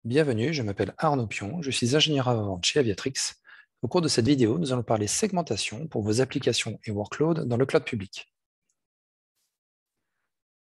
Bienvenue, je m'appelle Arnaud Pion, je suis ingénieur avant-vente chez Aviatrix. Au cours de cette vidéo, nous allons parler segmentation pour vos applications et workloads dans le cloud public.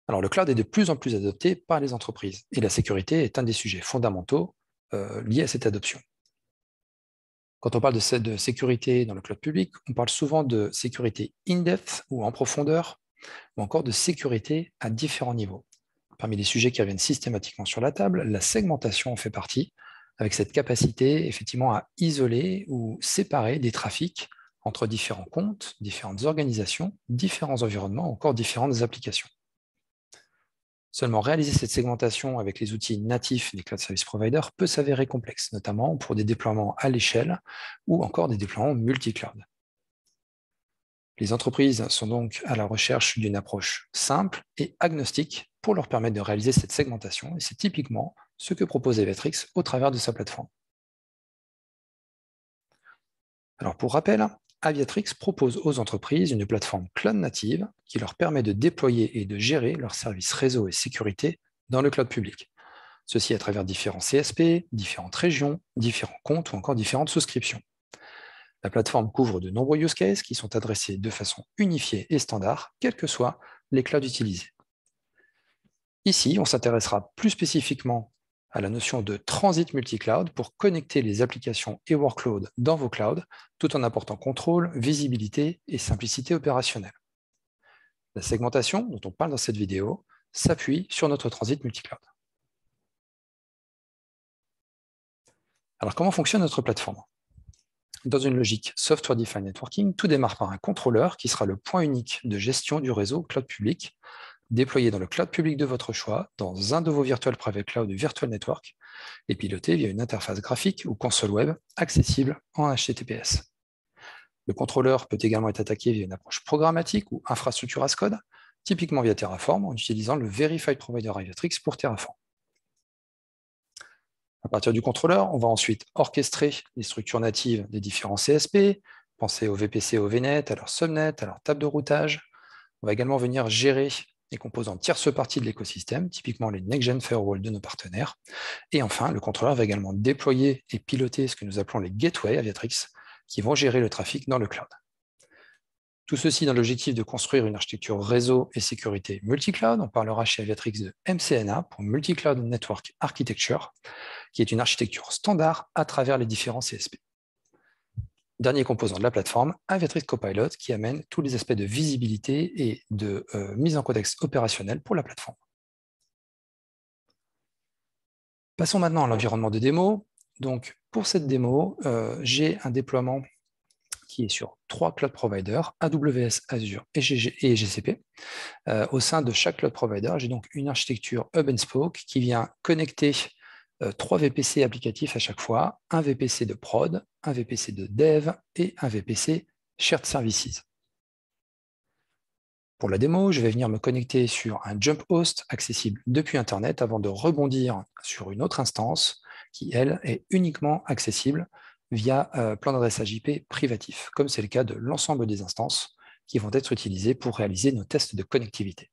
Alors, le cloud est de plus en plus adopté par les entreprises et la sécurité est un des sujets fondamentaux liés à cette adoption. Quand on parle de sécurité dans le cloud public, on parle souvent de sécurité in-depth ou en profondeur, ou encore de sécurité à différents niveaux. Parmi les sujets qui reviennent systématiquement sur la table, la segmentation en fait partie, avec cette capacité effectivement à isoler ou séparer des trafics entre différents comptes, différentes organisations, différents environnements, encore différentes applications. Seulement, réaliser cette segmentation avec les outils natifs des cloud service providers peut s'avérer complexe, notamment pour des déploiements à l'échelle ou encore des déploiements multi-cloud. Les entreprises sont donc à la recherche d'une approche simple et agnostique pour leur permettre de réaliser cette segmentation, et c'est typiquement ce que propose Aviatrix au travers de sa plateforme. Alors pour rappel, Aviatrix propose aux entreprises une plateforme cloud native qui leur permet de déployer et de gérer leurs services réseau et sécurité dans le cloud public. Ceci à travers différents CSP, différentes régions, différents comptes ou encore différentes souscriptions. La plateforme couvre de nombreux use cases qui sont adressés de façon unifiée et standard, quels que soient les clouds utilisés. Ici, on s'intéressera plus spécifiquement à la notion de transit multi-cloud pour connecter les applications et workloads dans vos clouds, tout en apportant contrôle, visibilité et simplicité opérationnelle. La segmentation, dont on parle dans cette vidéo, s'appuie sur notre transit multi-cloud. Alors, comment fonctionne notre plateforme ? Dans une logique Software Defined Networking, tout démarre par un contrôleur qui sera le point unique de gestion du réseau cloud public, déployé dans le cloud public de votre choix, dans un de vos virtual private cloud ou virtual network, et piloté via une interface graphique ou console web accessible en HTTPS. Le contrôleur peut également être attaqué via une approche programmatique ou infrastructure as code, typiquement via Terraform, en utilisant le Verified Provider Aviatrix pour Terraform. À partir du contrôleur, on va ensuite orchestrer les structures natives des différents CSP, penser aux VPC, aux VNet, à leur subnet, à leur table de routage. On va également venir gérer les composants tierces parties de l'écosystème, typiquement les next-gen firewall de nos partenaires. Et enfin, le contrôleur va également déployer et piloter ce que nous appelons les gateways Aviatrix, qui vont gérer le trafic dans le cloud. Tout ceci dans l'objectif de construire une architecture réseau et sécurité multi-cloud. On parlera chez Aviatrix de MCNA pour Multi-Cloud Network Architecture, qui est une architecture standard à travers les différents CSP. Dernier composant de la plateforme, Aviatrix Copilot, qui amène tous les aspects de visibilité et de mise en contexte opérationnel pour la plateforme. Passons maintenant à l'environnement de démo. Donc, pour cette démo, j'ai un déploiement qui est sur 3 cloud providers, AWS, Azure et GCP. Au sein de chaque cloud provider, j'ai donc une architecture Hub and Spoke qui vient connecter 3 VPC applicatifs à chaque fois, un VPC de prod, un VPC de dev et un VPC shared services. Pour la démo, je vais venir me connecter sur un jump host accessible depuis Internet avant de rebondir sur une autre instance qui, elle, est uniquement accessible via plan d'adressage IP privatif, comme c'est le cas de l'ensemble des instances qui vont être utilisées pour réaliser nos tests de connectivité.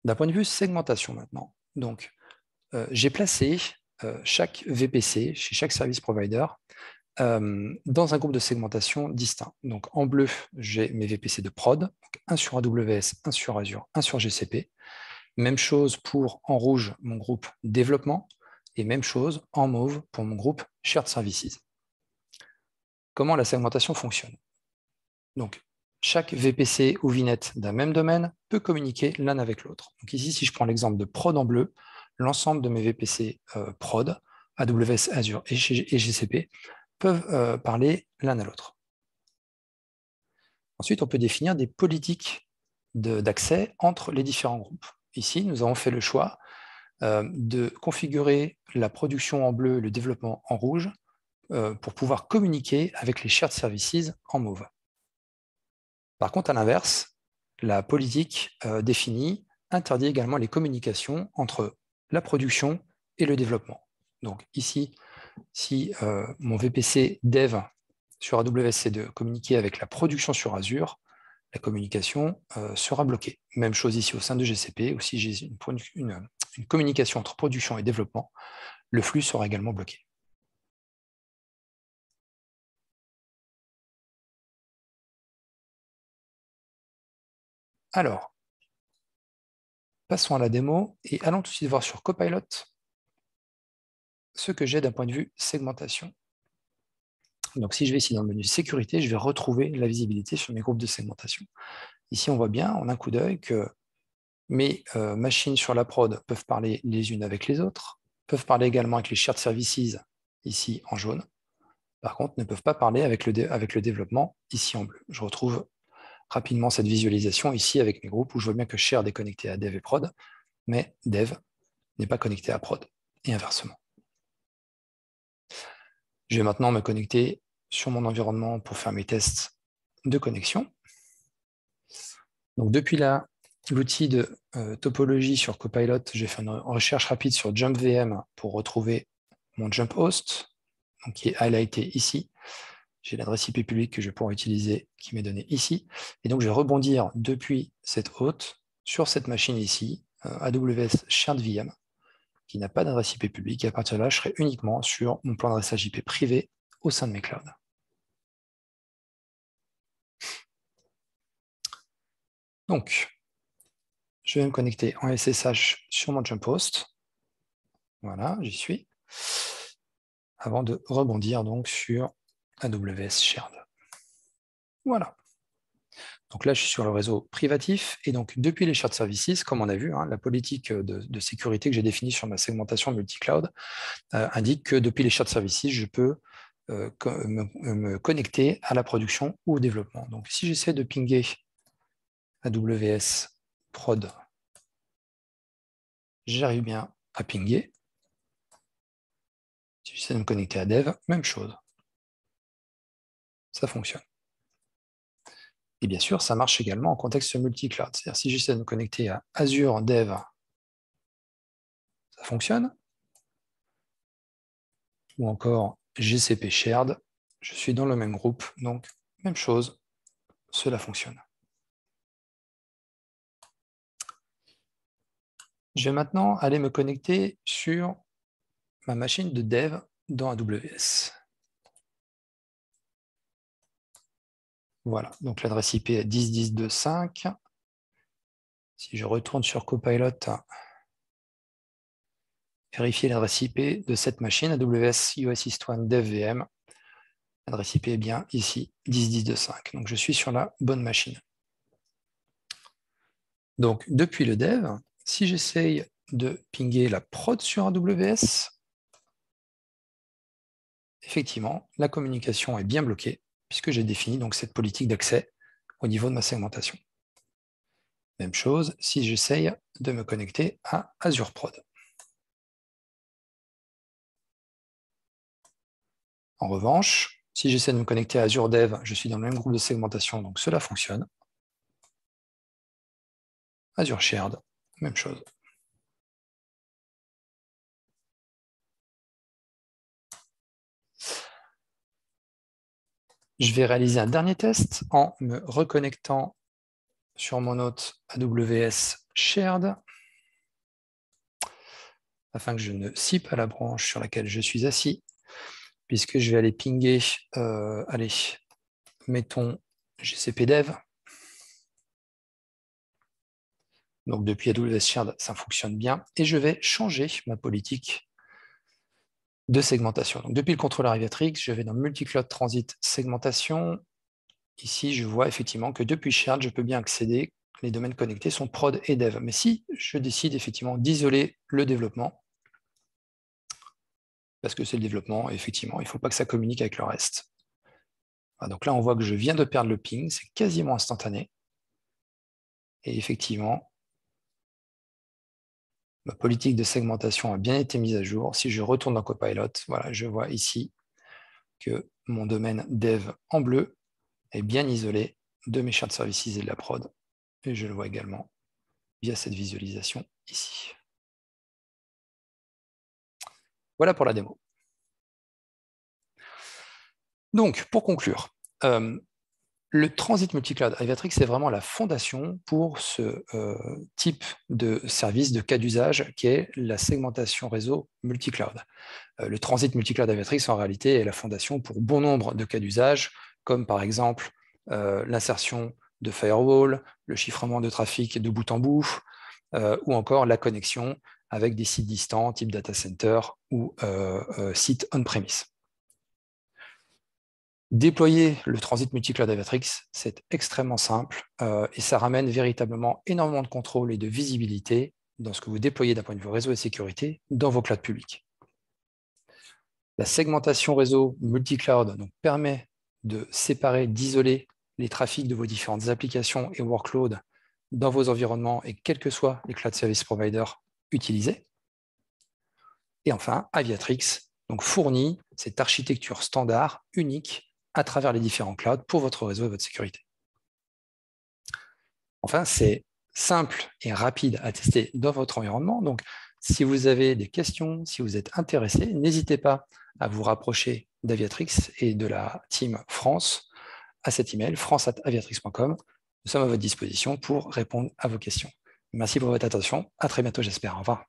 D'un point de vue segmentation maintenant, donc, j'ai placé chaque VPC chez chaque service provider dans un groupe de segmentation distinct. Donc en bleu, j'ai mes VPC de prod, donc un sur AWS, un sur Azure, un sur GCP. Même chose pour en rouge mon groupe développement et même chose en mauve pour mon groupe shared services. Comment la segmentation fonctionne? Donc chaque VPC ou VNet d'un même domaine peut communiquer l'un avec l'autre. Donc ici, si je prends l'exemple de prod en bleu, l'ensemble de mes VPC prod, AWS, Azure et GCP, peuvent parler l'un à l'autre. Ensuite, on peut définir des politiques d'accès entre les différents groupes. Ici, nous avons fait le choix de configurer la production en bleu et le développement en rouge pour pouvoir communiquer avec les shared services en mauve. Par contre, à l'inverse, la politique définie interdit également les communications entre la production et le développement. Donc ici, si mon VPC dev sur AWS c'est de communiquer avec la production sur Azure, la communication sera bloquée. Même chose ici au sein de GCP, ou si j'ai une une communication entre production et développement, le flux sera également bloqué. Alors, passons à la démo et allons tout de suite voir sur Copilot ce que j'ai d'un point de vue segmentation. Donc, si je vais ici dans le menu sécurité, je vais retrouver la visibilité sur mes groupes de segmentation. Ici, on voit bien en un coup d'œil que mes machines sur la prod peuvent parler les unes avec les autres, peuvent parler également avec les shared services, ici en jaune. Par contre, ne peuvent pas parler avec le développement, ici en bleu. Je retrouve rapidement cette visualisation ici avec mes groupes où je vois bien que shared est connecté à dev et prod, mais dev n'est pas connecté à prod, et inversement. Je vais maintenant me connecter sur mon environnement pour faire mes tests de connexion. Donc depuis là, l'outil de topologie sur Copilot, j'ai fait une recherche rapide sur JumpVM pour retrouver mon jump host, donc qui est highlighté ici. J'ai l'adresse IP publique que je vais pouvoir utiliser, qui m'est donnée ici. Et donc, je vais rebondir depuis cette hôte sur cette machine ici, AWS Shared VM, qui n'a pas d'adresse IP publique. Et à partir de là, je serai uniquement sur mon plan d'adressage IP privé au sein de mes clouds. Donc, je vais me connecter en SSH sur mon jump host. Voilà, j'y suis. Avant de rebondir donc sur AWS Shared. Voilà. Donc là, je suis sur le réseau privatif. Et donc, depuis les shared services, comme on a vu, la politique de sécurité que j'ai définie sur ma segmentation multi-cloud indique que depuis les shared services, je peux me connecter à la production ou au développement. Donc, si j'essaie de pinguer AWS prod, j'arrive bien à pinguer. Si j'essaie de me connecter à dev, même chose. Ça fonctionne. Et bien sûr, ça marche également en contexte multi-cloud. C'est-à-dire, si j'essaie de me connecter à Azure Dev, ça fonctionne. Ou encore GCP Shared, je suis dans le même groupe, donc même chose, cela fonctionne. Je vais maintenant aller me connecter sur ma machine de dev dans AWS. Voilà, donc l'adresse IP est 10.10.2.5. Si je retourne sur Copilot, vérifier l'adresse IP de cette machine, AWS US East 1 Dev VM. L'adresse IP est bien ici, 10.10.2.5. Donc je suis sur la bonne machine. Donc depuis le dev, si j'essaye de pinguer la prod sur AWS, effectivement, la communication est bien bloquée puisque j'ai défini donc cette politique d'accès au niveau de ma segmentation. Même chose si j'essaye de me connecter à Azure Prod. En revanche, si j'essaie de me connecter à Azure Dev, je suis dans le même groupe de segmentation, donc cela fonctionne. Azure Shared, même chose. Je vais réaliser un dernier test en me reconnectant sur mon hôte AWS Shared afin que je ne scie pas la branche sur laquelle je suis assis, puisque je vais aller pinguer, mettons GCP Dev. Donc depuis AWS Shared, ça fonctionne bien. Et je vais changer ma politique de segmentation. Donc depuis le contrôleur Aviatrix, je vais dans Multicloud Transit Segmentation. Ici, je vois effectivement que depuis Shared, je peux bien accéder. Les domaines connectés sont prod et dev. Mais si je décide effectivement d'isoler le développement, parce que c'est le développement, effectivement, il ne faut pas que ça communique avec le reste. Donc là, on voit que je viens de perdre le ping, c'est quasiment instantané. Et effectivement, ma politique de segmentation a bien été mise à jour. Si je retourne dans Copilot, voilà, je vois ici que mon domaine dev en bleu est bien isolé de mes shared services et de la prod. Et je le vois également via cette visualisation ici. Voilà pour la démo. Donc, pour conclure, Le transit multicloud Aviatrix, c'est vraiment la fondation pour ce type de service de cas d'usage qui est la segmentation réseau multicloud. Le transit multicloud Aviatrix, en réalité, est la fondation pour bon nombre de cas d'usage, comme par exemple l'insertion de firewall, le chiffrement de trafic de bout en bout, ou encore la connexion avec des sites distants, type data center ou sites on-premise. Déployer le transit multicloud Aviatrix, c'est extrêmement simple et ça ramène véritablement énormément de contrôle et de visibilité dans ce que vous déployez d'un point de vue réseau et sécurité dans vos clouds publics. La segmentation réseau multicloud donc, permet de séparer, d'isoler les trafics de vos différentes applications et workloads dans vos environnements et quels que soient les cloud service providers utilisés. Et enfin, Aviatrix donc, fournit cette architecture standard unique à travers les différents clouds pour votre réseau et votre sécurité. Enfin, c'est simple et rapide à tester dans votre environnement. Donc, si vous avez des questions, si vous êtes intéressé, n'hésitez pas à vous rapprocher d'Aviatrix et de la team France à cet email, france@aviatrix.com. Nous sommes à votre disposition pour répondre à vos questions. Merci pour votre attention. À très bientôt, j'espère. Au revoir.